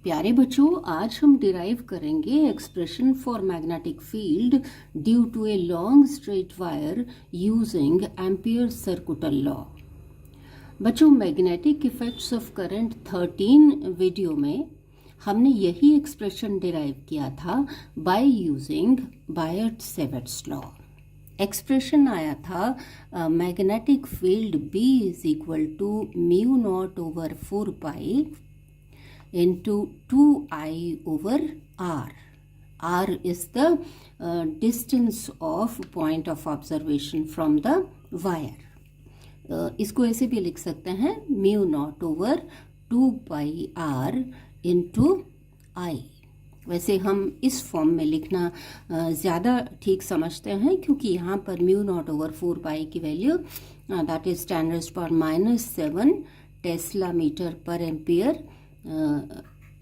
प्यारे बच्चों, आज हम डिराइव करेंगे expression for magnetic field due to a long straight wire using Ampere circuital law. बच्चों, magnetic effects of current 13 video में हमने यही एक्सप्रेशन डिराइव किया था by using Biot Savart's law. Expression आया था magnetic field B is equal to mu not over 4 pi into 2I over R. R is the distance of point of observation from the wire. इसको ऐसे भी लिख सकते हैं mu not over 2 pi R into I. वैसे हम इस form में लिखना ज़्यादा ठीक समझते हैं क्योंकि यहाँ पर म्यू नॉट ओवर 4 पाई की value that is 10⁻⁷ tesla metre per ampere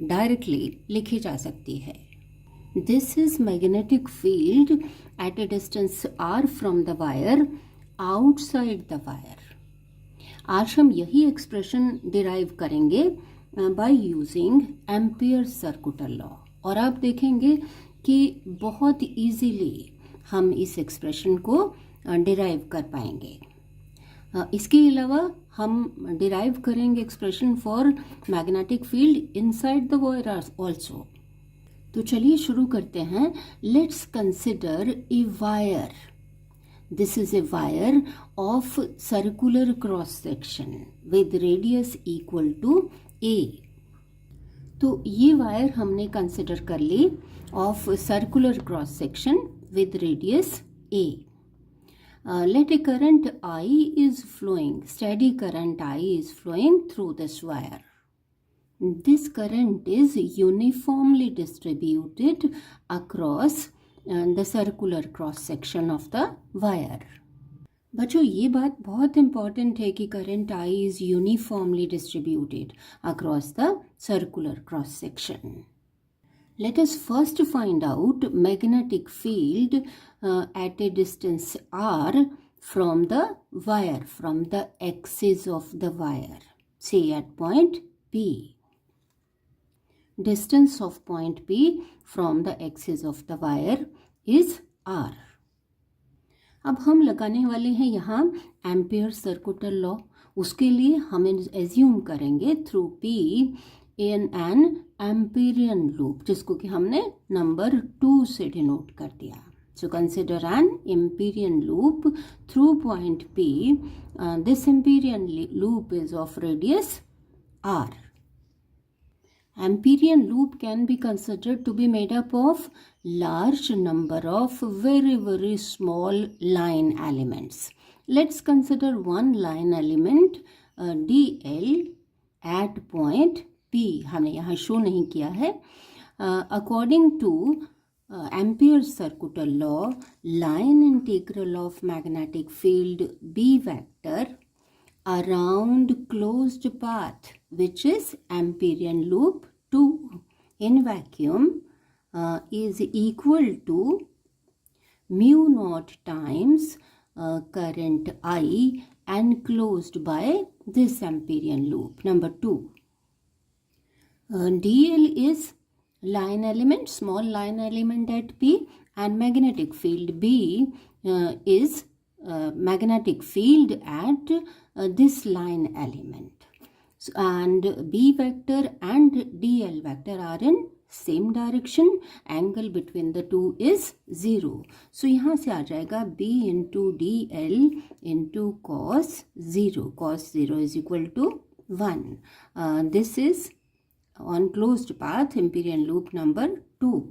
directly लिखी जा सकती है। This is magnetic field at a distance R from the wire outside the wire. आज हम यही एक्सप्रेशन डिराइव करेंगे by using Ampere circuital law, और आप देखेंगे कि बहुत इजीली हम इस एक्सप्रेशन को डिराइव कर पाएंगे। इसके अलावा हम डिराइव करेंगे expression for magnetic field inside the wire also. तो चलिए शुरू करते हैं। Let's consider a wire. This is a wire of circular cross section with radius equal to A। तो ये वायर हमने कंसिडर कर ली of circular cross section with radius A। Let a current I is flowing, steady current I is flowing through this wire. This current is uniformly distributed across the circular cross section of the wire. बच्चों, ये बात बहुत important है कि current I is uniformly distributed across the circular cross section. Let us first find out magnetic field at a distance R from the wire, from the axis of the wire, say at point P. Distance of point P from the axis of the wire is R. अब हम लगाने वाले हैं यहाँ ampere circuital law. उसके लिए हम assume करेंगे through P in an Amperian loop, जिसको कि हमने नंबर 2 से डिनोट कर दिया। So consider N Amperian loop through point P. This Amperian loop is of radius R. Amperian loop can be considered to be made up of large number of very small line elements. Let's consider one line element DL at point P. हमने यहाँ show नहीं किया है। According to Ampere's circular law, line integral of magnetic field B vector around closed path, which is Amperian loop 2 in vacuum, is equal to mu naught times current I enclosed by this Amperian loop number 2. DL is line element, small line element at P, and magnetic field B is magnetic field at this line element. So, and B vector and DL vector are in same direction. Angle between the two is 0. So यहाँ से आ जाएगा B into DL into cos 0. Cos 0 is equal to 1. This is on closed path empyrean loop number 2.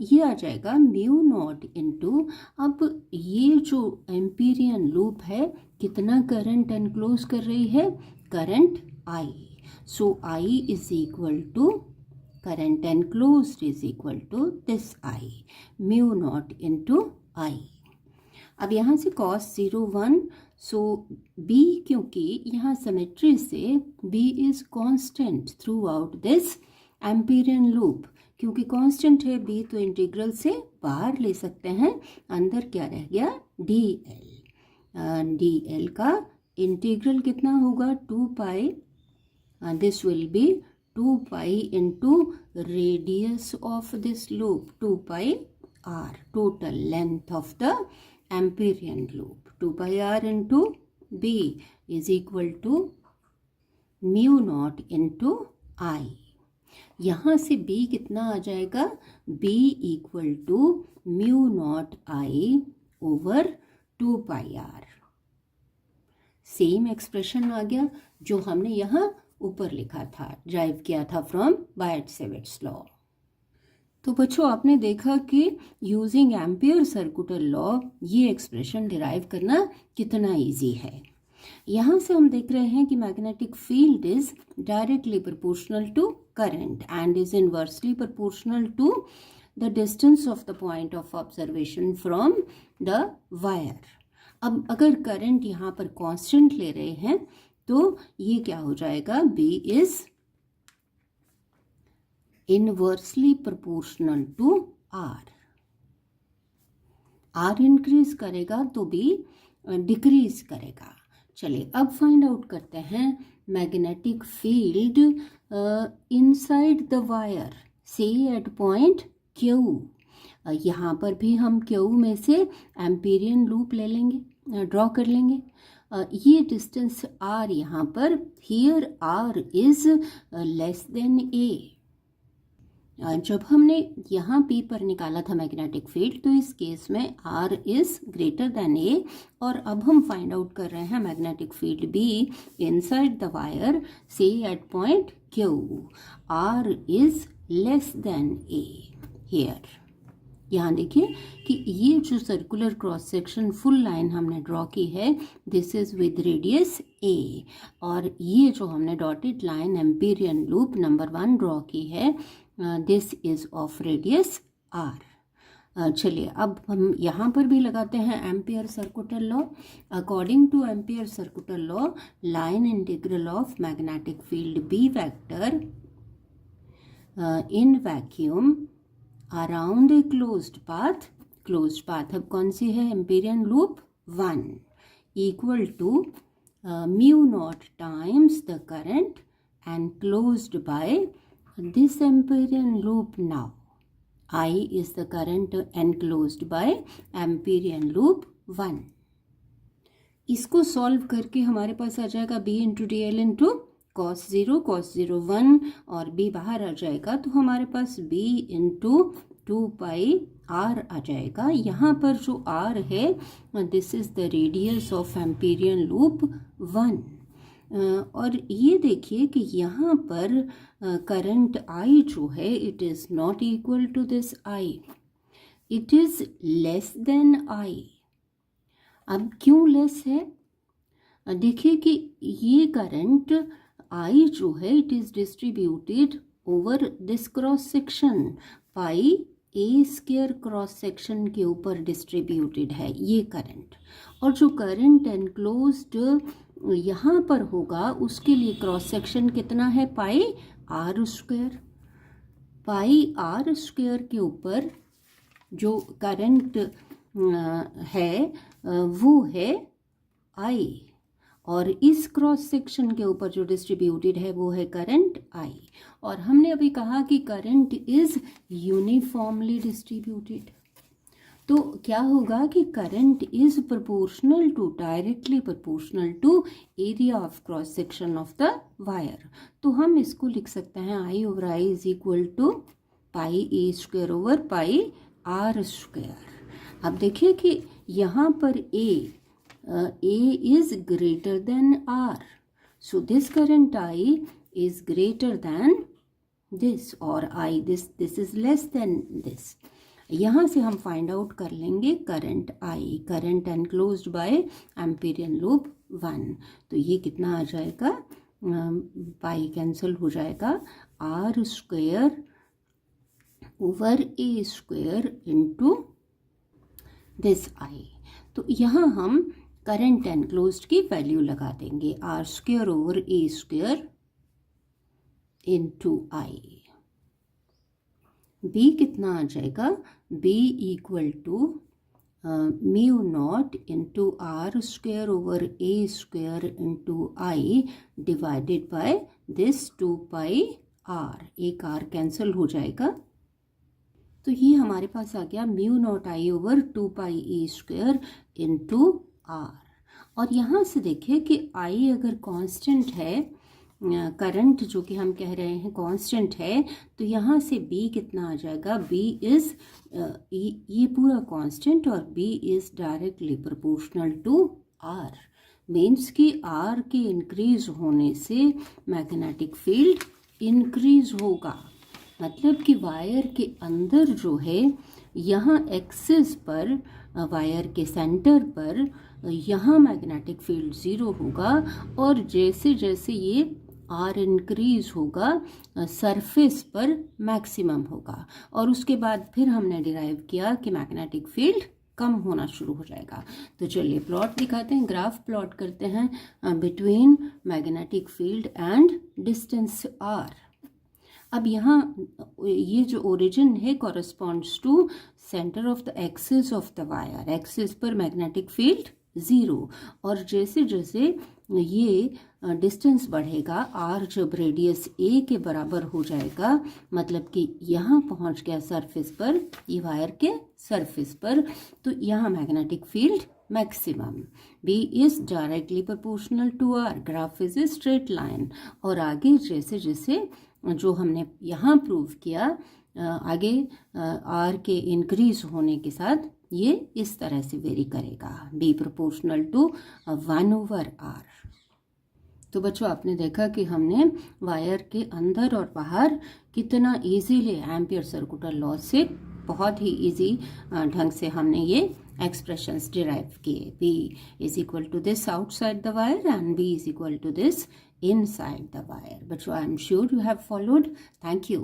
ये आ जाएगा mu naught into, अब ये जो Amperian loop है कितना करंट एनक्लोज कर रही है? Current I. So I is equal to current enclosed is equal to this I, mu naught into I. अब यहाँ से cos 0 1, सो B, क्योंकि यहाँ सिमेट्री से B is constant through out this Amperian loop. क्योंकि कांस्टेंट है B, तो integral से बाहर ले सकते हैं। अंदर क्या रह गया? DL. DL का इंटीग्रल कितना होगा? 2 pi, this will be 2 pi into radius of this loop, 2 pi r, total length of the Amperian loop. 2 pi r into b is equal to mu naught into I. यहाँ से b कितना आ जाएगा? b equal to mu not I over 2 pi R. Same expression आ गया जो हमने यहाँ ऊपर लिखा था, ड्राइव किया था फ्रॉम बायट-सेविट्स लॉ. तो बच्चों आपने देखा कि यूजिंग एम्पियर सर्कुलर लॉ ये एक्सप्रेशन डिराइव करना कितना इजी है. यहाँ से हम देख रहे हैं कि magnetic field is directly proportional to current and is inversely proportional to the distance of the point of observation from the wire. अब अगर करंट यहाँ पर कांस्टेंट ले रहे हैं तो ये क्या हो जाएगा? B is inversely proportional to R. R increase करेगा तो B डिक्रीज करेगा. चलिए अब फाइंड आउट करते हैं magnetic field inside the wire, say at point Q. यहाँ पर भी हम Q में से एम्पीरियन लूप ले लेंगे, ड्रॉ कर लेंगे. ये डिस्टेंस R यहाँ पर, here R is less than A. जब हमने यहाँ P पर निकाला था मैग्नेटिक फील्ड तो इस केस में R is greater than A. और अब हम फाइंड आउट कर रहे हैं magnetic field B inside the wire, say at point Q. R is less than A here. यहाँ देखिए कि ये जो circular cross section full line हमने ड्रॉ की है, this is with radius A. और ये जो हमने dotted line Amperian loop number 1 draw की है, this is of radius R. चलिए अब हम यहाँ पर भी लगाते हैं Ampere circular law. According to Ampere circular law, line integral of magnetic field B vector in vacuum around a closed path अब कौन सी है? Amperian loop 1 equal to mu naught times the current enclosed by this Amperian loop. now I is the current enclosed by Amperian loop 1. इसको solve करके हमारे पास आ जाएगा b into D L into cos 0 1 और b बाहर आ जाएगा तो हमारे पास b इंटू 2 पाई r आ जाएगा. यहाँ पर जो r है, this is the radius of empyrean loop 1. और ये देखिए कि यहाँ पर करंट I जो है, it is not equal to this I, it is less than I. अब क्यों लेस है? देखिए कि ये करंट I जो है, it is distributed over this cross section, pi A square cross section के ऊपर डिस्ट्रीब्यूटेड है ये करंट. और जो करंट एनक्लोज्ड यहाँ पर होगा उसके लिए क्रॉस सेक्शन कितना है? पाई R स्क्वायर. पाई R स्क्वायर के ऊपर जो करंट है वो है I, और इस क्रॉस सेक्शन के ऊपर जो डिस्ट्रीब्यूटेड है वो है करंट I. और हमने अभी कहा कि करंट इज यूनिफॉर्मली डिस्ट्रीब्यूटेड. तो क्या होगा कि current is proportional to, directly proportional to area of cross section of the wire. तो हम इसको लिख सकते हैं I over I is equal to pi A square over pi R square. अब देखिए कि यहाँ पर A is greater than R. So this current I is greater than this, और I this is less than this. यहाँ से हम find out कर लेंगे current I, current enclosed bye empyrean loop 1. तो ये कितना आ जाएगा? पाई कैंसिल हो जाएगा, R square over A square into this I. तो यहाँ हम करंट एनक्लोज्ड की वैल्यू लगा देंगे, R square over A square into I. B कितना आ जाएगा? B equal to mu naught into R square over A square into I divided by this 2 pi R, एक आर कैंसिल हो जाएगा, तो ये हमारे पास आ गया mu not I over 2πe² into R. और यहाँ से देखिए कि आई अगर कांस्टेंट है, करंट जो कि हम कह रहे हैं कांस्टेंट है, तो यहाँ से बी कितना आ जाएगा, बी इज़ ये पूरा कांस्टेंट और B is directly proportional to R. Means कि आर के इंक्रीज होने से मैग्नेटिक फील्ड इंक्रीज होगा। मतलब कि वायर के अंदर जो है, यहाँ एक्सिस पर, वायर के सेंटर पर यहाँ मैग्नेटिक फील्ड 0 होगा, और जैसे जैसे ये आर इंक्रीज होगा सरफेस पर मैक्सिमम होगा। और उसके बाद फिर हमने डिराइव किया कि मैग्नेटिक फील्ड कम होना शुरू हो जाएगा। तो चलिए प्लॉट दिखाते हैं, ग्राफ प्लॉट करते हैं between magnetic field and distance R. अब यहाँ ये जो ओरिजिन है corresponds to centre of the axis of the wire, axis पर मैग्नेटिक फील्ड 0, और जैसे जैसे ये डिस्टेंस बढ़ेगा, आर जब रेडियस ए के बराबर हो जाएगा, मतलब कि यहाँ पहुँच गया सरफेस पर, ये वायर के सरफेस पर, तो यहाँ magnetic field maximum, B is directly proportional to R, graph is a straight line. और आगे जैसे जैसे जो हमने यहाँ प्रूव किया, आगे आर के इंक्रीज होने के साथ ये इस तरह से वेरी करेगा, बी प्रोपोर्शनल टू 1/r। तो बच्चों आपने देखा कि हमने वायर के अंदर और बाहर कितना इजीली एम्पियर सर्कुलर लॉ से बहुत ही इजी ढंग से हमने ये एक्सप्रेशंस डिराइव किए। B is equal to this outside the wire and B is equal to this inside the wire. But I am sure you have followed. Thank you.